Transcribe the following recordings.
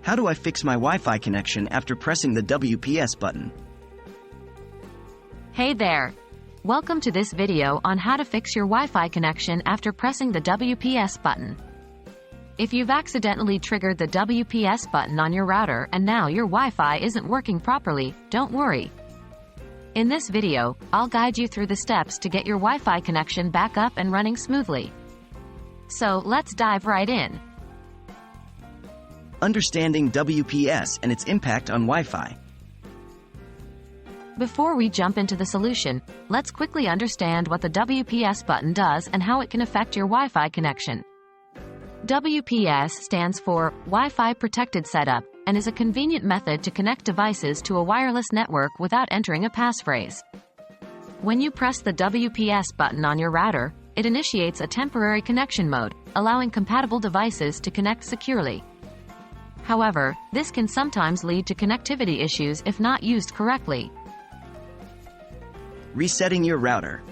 How do I fix my Wi-Fi connection after pressing the WPS button? Hey there! Welcome to this video on how to fix your Wi-Fi connection after pressing the WPS button. If you've accidentally triggered the WPS button on your router and now your Wi-Fi isn't working properly, don't worry. In this video, I'll guide you through the steps to get your Wi-Fi connection back up and running smoothly. So let's dive right in. Understanding WPS and its impact on Wi-Fi. Before we jump into the solution, let's quickly understand what the WPS button does and how it can affect your Wi-Fi connection. WPS stands for Wi-Fi Protected Setup and is a convenient method to connect devices to a wireless network without entering a passphrase. When you press the WPS button on your router, it initiates a temporary connection mode, allowing compatible devices to connect securely. However, this can sometimes lead to connectivity issues if not used correctly. Resetting your router.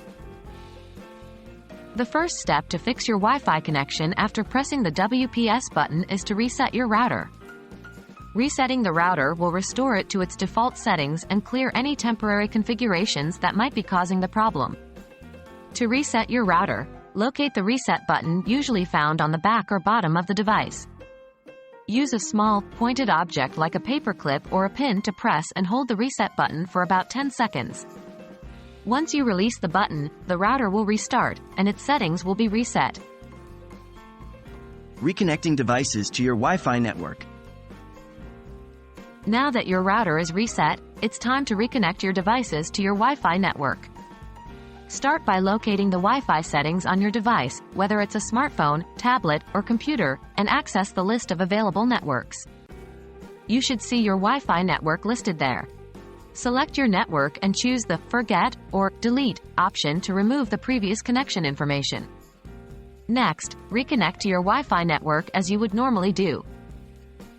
The first step to fix your Wi-Fi connection after pressing the WPS button is to reset your router. Resetting the router will restore it to its default settings and clear any temporary configurations that might be causing the problem. To reset your router, locate the reset button usually found on the back or bottom of the device. Use a small, pointed object like a paperclip or a pin to press and hold the reset button for about 10 seconds. Once you release the button, the router will restart, and its settings will be reset. Reconnecting devices to your Wi-Fi network. Now that your router is reset, it's time to reconnect your devices to your Wi-Fi network. Start by locating the Wi-Fi settings on your device, whether it's a smartphone, tablet, or computer, and access the list of available networks. You should see your Wi-Fi network listed there. Select your network and choose the Forget or Delete option to remove the previous connection information. Next, reconnect to your Wi-Fi network as you would normally do.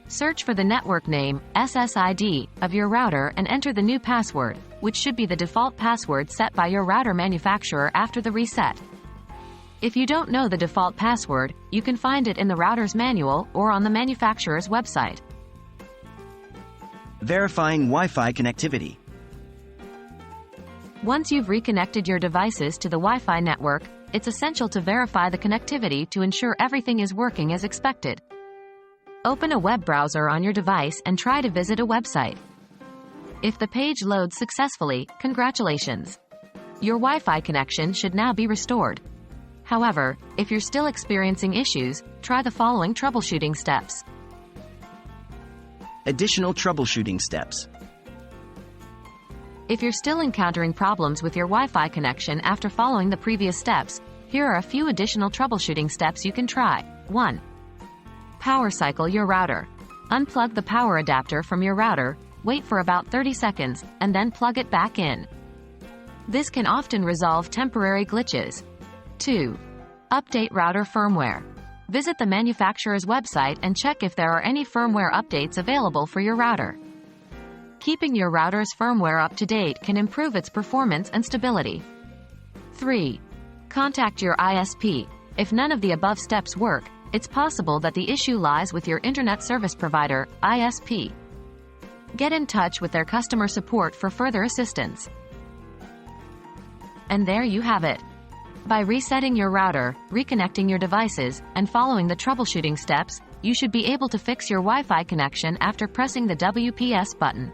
Search for the network name, SSID, of your router and enter the new password, which should be the default password set by your router manufacturer after the reset. If you don't know the default password, you can find it in the router's manual or on the manufacturer's website. Verifying Wi-Fi connectivity. Once you've reconnected your devices to the Wi-Fi network, it's essential to verify the connectivity to ensure everything is working as expected. Open a web browser on your device and try to visit a website. If the page loads successfully, congratulations! Your Wi-Fi connection should now be restored. However, if you're still experiencing issues, try the following troubleshooting steps. Additional troubleshooting steps. If you're still encountering problems with your Wi-Fi connection after following the previous steps, here are a few additional troubleshooting steps you can try. 1. Power cycle your router. Unplug the power adapter from your router, wait for about 30 seconds, and then plug it back in. This can often resolve temporary glitches. 2. Update router firmware. Visit the manufacturer's website and check if there are any firmware updates available for your router. Keeping your router's firmware up to date can improve its performance and stability. 3. Contact your ISP. If none of the above steps work, it's possible that the issue lies with your Internet Service Provider, ISP. Get in touch with their customer support for further assistance. And there you have it. By resetting your router, reconnecting your devices, and following the troubleshooting steps, you should be able to fix your Wi-Fi connection after pressing the WPS button.